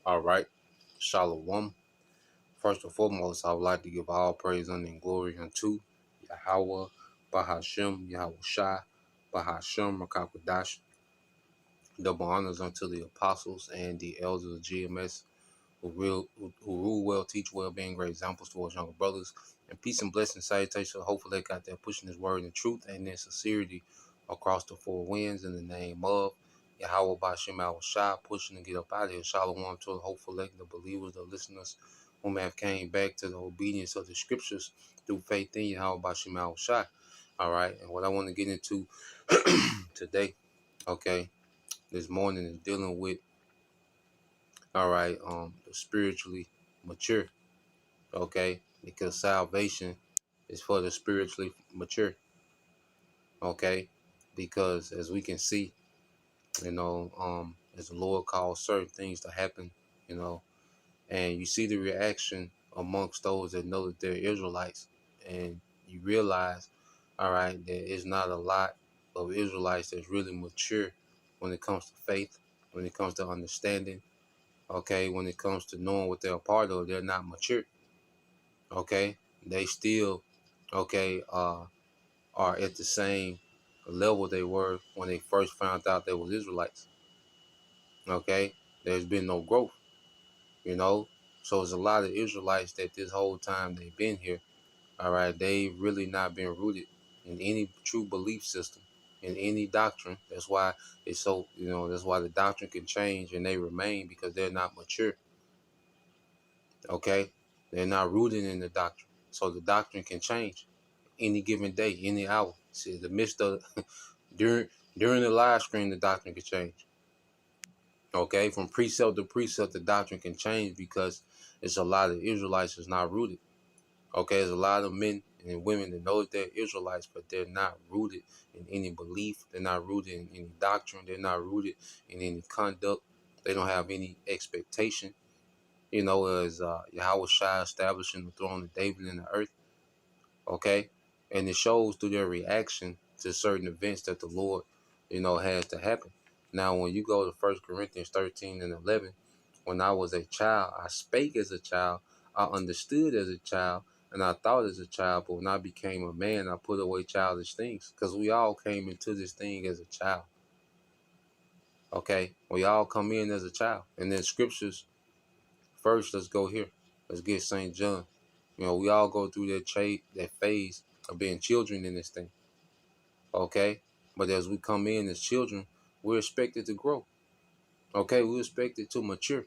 All right, Shalom. First and foremost, I would like to give all praise and glory unto Yahweh, Bahashem, Yahweh Shai, Bahashem, Rakakwadash. Double honors unto the apostles and the elders of GMS who rule well, teach well, being great examples towards younger brothers. And peace and blessing, salutation. Hopefully, they got there pushing His word in truth and in sincerity across the four winds in the name of Yahweh Bashem Al Shai, pushing to get up out of here. Shalom to the hopeful elect, the believers, the listeners whom have came back to the obedience of the scriptures through faith in Yahweh Bashem Al Shai. All right, and what I want to get into today, okay, this morning is dealing with the spiritually mature, okay, because salvation is for the spiritually mature, okay, because as we can see, as the Lord calls certain things to happen, you know, and you see the reaction amongst those that know that they're Israelites, and you realize, all right, there is not a lot of Israelites that's really mature when it comes to faith, when it comes to understanding, okay, when it comes to knowing what they're a part of. They're not mature, okay, they still, okay, are at the same level they were when they first found out they were Israelites, okay. There's been no growth, you know, so there's a lot of Israelites that this whole time they've been here, all right, they've really not been rooted in any true belief system, in any doctrine. That's why it's so, that's why the doctrine can change and they remain, because they're not mature, okay. They're not rooted in the doctrine, so the doctrine can change any given day, any hour. See, the midst of during during the live stream, the doctrine can change. Okay, from precept to precept, the doctrine can change because it's a lot of Israelites that's not rooted. Okay, there's a lot of men and women that know that they're Israelites, but they're not rooted in any belief. They're not rooted in any doctrine. They're not rooted in any conduct. They don't have any expectation. As Yahweh Shai establishing the throne of David in the earth. Okay, and it shows through their reaction to certain events that the Lord, has to happen. Now, when you go to 1 Corinthians 13 and 11, when I was a child, I spake as a child, I understood as a child, and I thought as a child, but when I became a man, I put away childish things, because we all came into this thing as a child. Okay, we all come in as a child, and then scriptures first. Let's go here. Let's get St. John. We all go through that phase of being children in this thing. Okay? But as we come in as children, we're expected to grow. Okay? We're expected to mature.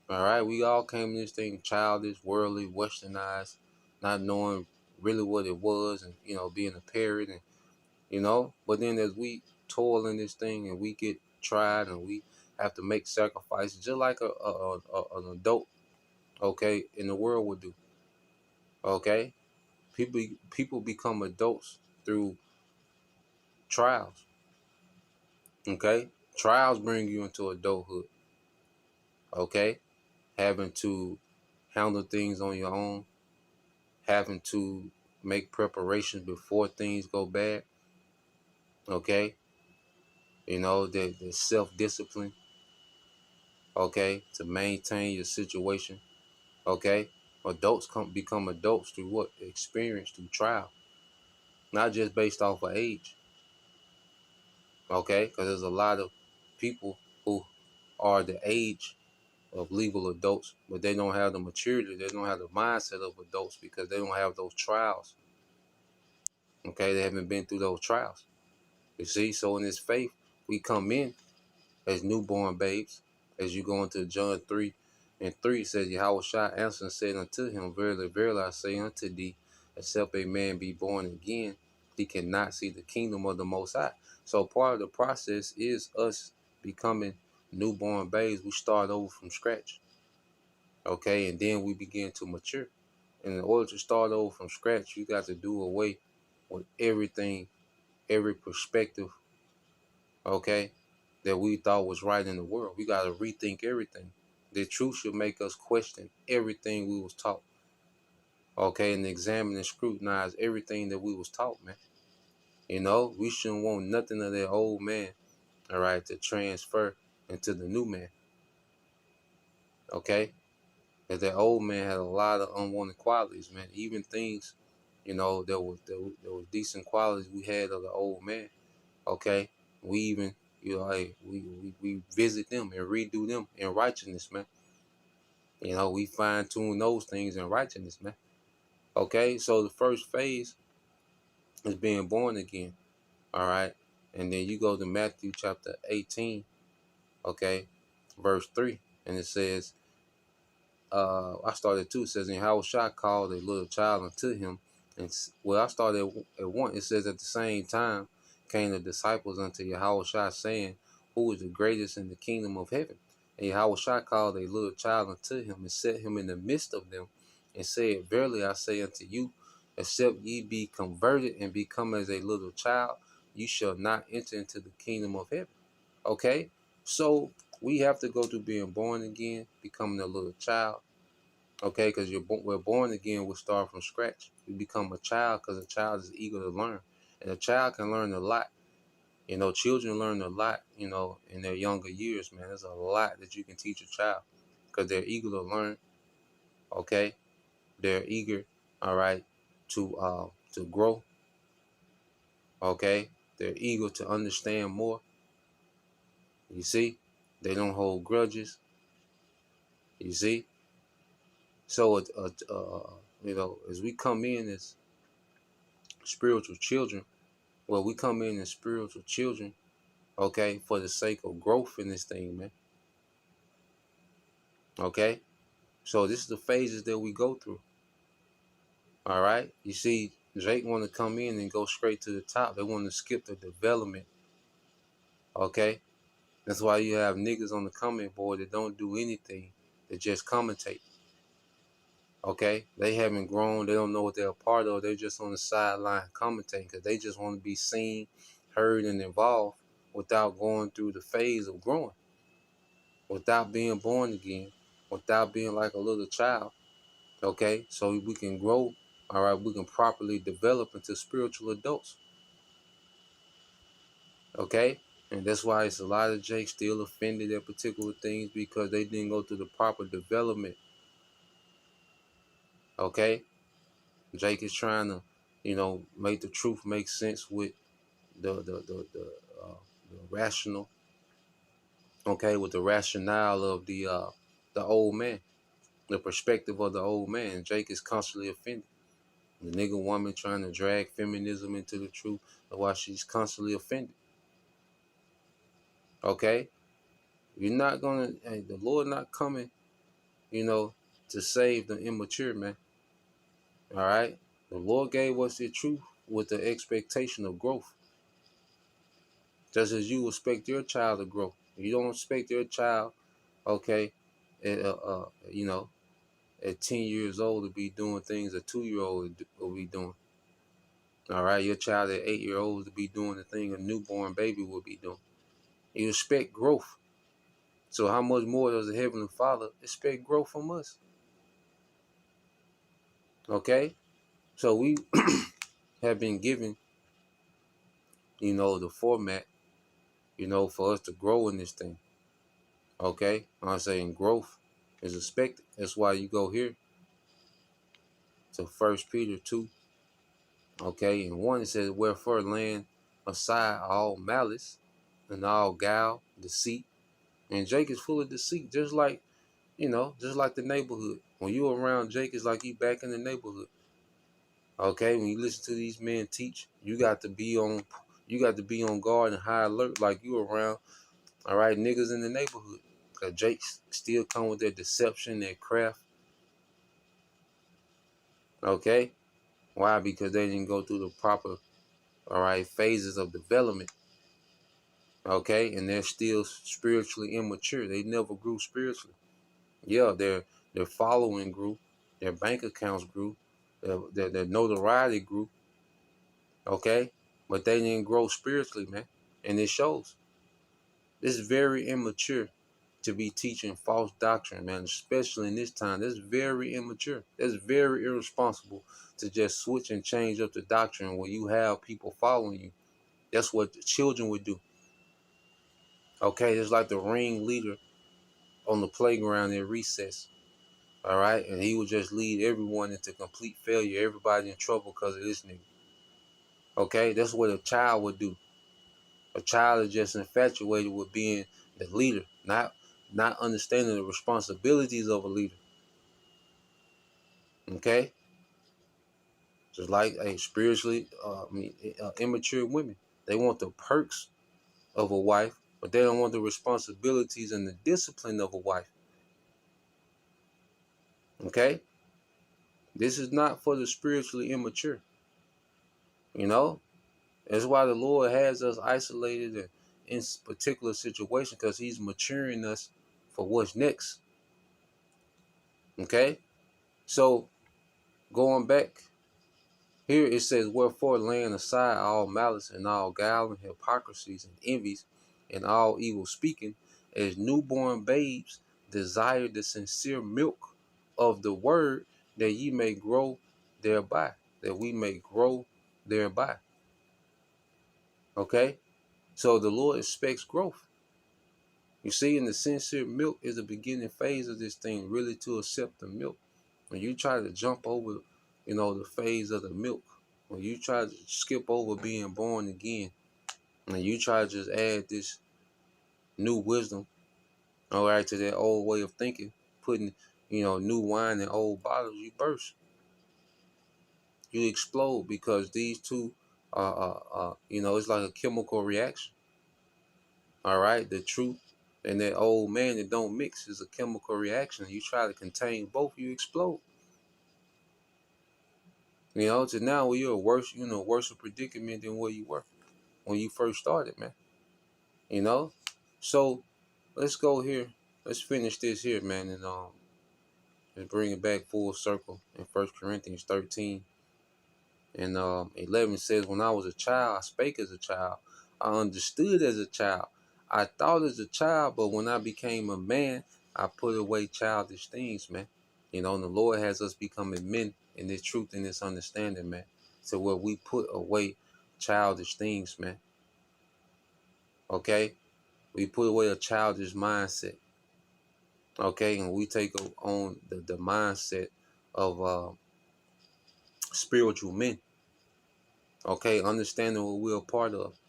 All right? We all came in this thing childish, worldly, westernized, not knowing really what it was, and, being a parent, and, but then as we toil in this thing and we get tried and we have to make sacrifices, just like an adult, okay, in the world would do. Okay? People become adults through trials. Okay? Trials bring you into adulthood. Okay? Having to handle things on your own, having to make preparations before things go bad. Okay? The self-discipline, okay, to maintain your situation. Okay? Adults become adults through what? Experience, through trial. Not just based off of age. Okay? Because there's a lot of people who are the age of legal adults, but they don't have the maturity, they don't have the mindset of adults, because they don't have those trials. Okay, they haven't been through those trials. You see, so in this faith, we come in as newborn babes. As you go into John 3 and 3, it says, Yahweh Shai answered and said unto him, Verily, verily, I say unto thee, except a man be born again, he cannot see the kingdom of the Most High. So part of the process is us becoming newborn babes. We start over from scratch. Okay, and then we begin to mature. And in order to start over from scratch, you got to do away with everything, every perspective, okay, that we thought was right in the world. We got to rethink everything. The truth should make us question everything we was taught, okay, and examine and scrutinize everything that we was taught, man. We shouldn't want nothing of that old man, all right, to transfer into the new man. Okay? Because that old man had a lot of unwanted qualities, man. Even things, there was decent qualities we had of the old man. Okay? We even, hey, we visit them and redo them in righteousness, man. We fine tune those things in righteousness, man. Okay? So the first phase is being born again. All right? And then you go to Matthew chapter 18, okay, verse 3, and it says, I started two. It says, and Yahushua called a little child unto him. And I started at one. It says, at the same time came the disciples unto Yahushua, saying, who is the greatest in the kingdom of heaven? And Yahushua called a little child unto him and set him in the midst of them, and said, verily I say unto you, except ye be converted and become as a little child, you shall not enter into the kingdom of heaven. Okay? So we have to go through being born again, becoming a little child. Okay, because we're born again, we start from scratch. We become a child because a child is eager to learn. And a child can learn a lot. Children learn a lot, in their younger years, man. There's a lot that you can teach a child because they're eager to learn. Okay? They're eager, all right, to grow. Okay? They're eager to understand more. You see? They don't hold grudges. You see? So, as we come in as spiritual children, we come in as spiritual children, okay, for the sake of growth in this thing, man. Okay? So this is the phases that we go through. All right? You see, Jake want to come in and go straight to the top. They want to skip the development. Okay? That's why you have niggas on the comment board that don't do anything. They just commentate. Okay? They haven't grown. They don't know what they're a part of. They're just on the sideline commentating because they just want to be seen, heard, and involved without going through the phase of growing, without being born again, without being like a little child. Okay? So we can grow, all right? We can properly develop into spiritual adults. Okay? And that's why it's a lot of Jakes still offended at particular things because they didn't go through the proper development. Okay? Jake is trying to, make the truth make sense with the rational, okay, with the rationale of the old man, the perspective of the old man. Jake is constantly offended. The nigga woman trying to drag feminism into the truth, that's why she's constantly offended. Okay? You're not gonna, the Lord not coming, to save the immature, man. All right? The Lord gave us the truth with the expectation of growth. Just as you expect your child to grow. You don't expect your child, okay, at, at 10 years old to be doing things a 2-year-old will be doing. All right? Your child at 8-year-old to be doing the thing a newborn baby will be doing. You expect growth. So how much more does the Heavenly Father expect growth from us? Okay? So we have been given, the format, for us to grow in this thing. Okay? I'm saying growth is expected. That's why you go here to 1 Peter 2. Okay? And 1, it says, wherefore laying aside all malice and all guile, deceit. And Jake is full of deceit, just like the neighborhood. When you around Jake, it's like you back in the neighborhood. Okay, when you listen to these men teach, you got to be on guard and high alert like you around, all right, niggas in the neighborhood. Cause Jake still come with their deception, their craft. Okay? Why? Because they didn't go through the proper, all right, phases of development. Okay, and they're still spiritually immature. They never grew spiritually. Yeah, their following grew, their bank accounts grew, their notoriety grew. Okay, but they didn't grow spiritually, man, and it shows. It's very immature to be teaching false doctrine, man, especially in this time. That's very immature. That's very irresponsible to just switch and change up the doctrine when you have people following you. That's what the children would do. Okay, it's like the ringleader, on the playground at recess. All right, and he would just lead everyone into complete failure, everybody in trouble because of this nigga. Okay, that's what a child would do. A child is just infatuated with being the leader, not understanding the responsibilities of a leader. Okay, just like spiritually, immature women, they want the perks of a wife, but they don't want the responsibilities and the discipline of a wife. Okay, this is not for the spiritually immature. You know, that's why the Lord has us isolated in particular situations, because He's maturing us for what's next. Okay, so going back here, it says, "Wherefore, laying aside all malice and all guile and hypocrisies and envies and all evil speaking, as newborn babes desire the sincere milk of the word, that ye may grow thereby." That we may grow thereby. Okay? So the Lord expects growth. You see, in the sincere milk is the beginning phase of this thing, really to accept the milk. When you try to jump over, the phase of the milk, when you try to skip over being born again, and you try to just add this new wisdom, all right, to that old way of thinking, putting, new wine in old bottles, you burst. You explode, because these two it's like a chemical reaction. All right, the truth and that old man that don't mix is a chemical reaction. You try to contain both, you explode. To now you're worse predicament than where you were when you first started, man. So let's go here. Let's finish this here, man, and let's bring it back full circle in 1 Corinthians 13 and 11 says, "When I was a child, I spake as a child. I understood as a child. I thought as a child, but when I became a man, I put away childish things," man. And the Lord has us becoming men in this truth and this understanding, man. So where we put away childish things, man. Okay? We put away a childish mindset. Okay? And we take on the mindset of spiritual men. Okay? Understanding what we're a part of.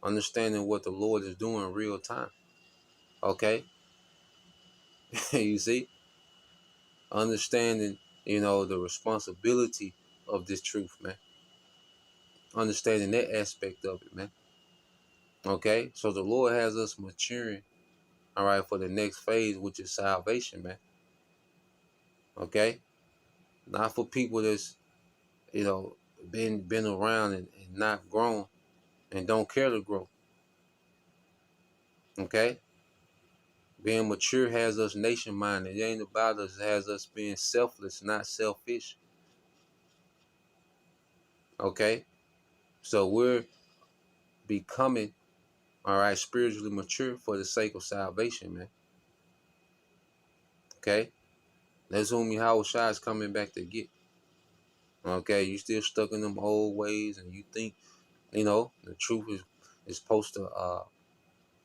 Understanding what the Lord is doing in real time. Okay? You see? Understanding, the responsibility of this truth, man. Understanding that aspect of it, man. Okay? So the Lord has us maturing, all right, for the next phase, which is salvation, man. Okay? Not for people that's, been around and not grown and don't care to grow. Okay? Being mature has us nation minded. It ain't about us. It has us being selfless, not selfish. Okay? So we're becoming, all right, spiritually mature for the sake of salvation, man. Okay? That's whom Yahweh Shai is coming back to get. Okay? You still stuck in them old ways, and you think, the truth is supposed to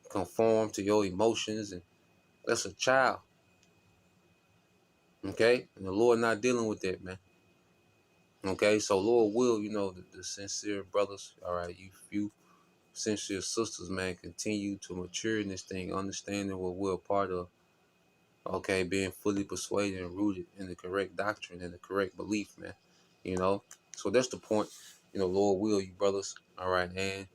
conform to your emotions, and that's a child. Okay? And the Lord not dealing with that, man. Okay? So Lord will, the sincere brothers, all right, you sincere sisters, man, continue to mature in this thing, understanding what we're a part of. Okay, being fully persuaded and rooted in the correct doctrine and the correct belief, man. So that's the point. Lord will, you brothers, all right, and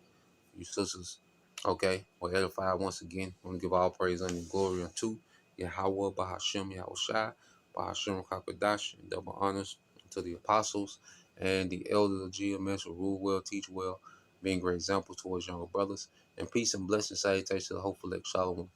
you sisters, okay, we're edified once again. I want to give all praise and glory unto Yahweh, Bahashem, Yahweh Shai, Bahashem, Kakadash, and double honors to the apostles and the elders of GMS who rule well, teach well, being great examples towards younger brothers. And peace and blessings, salutations to the hopeful elect Shalom.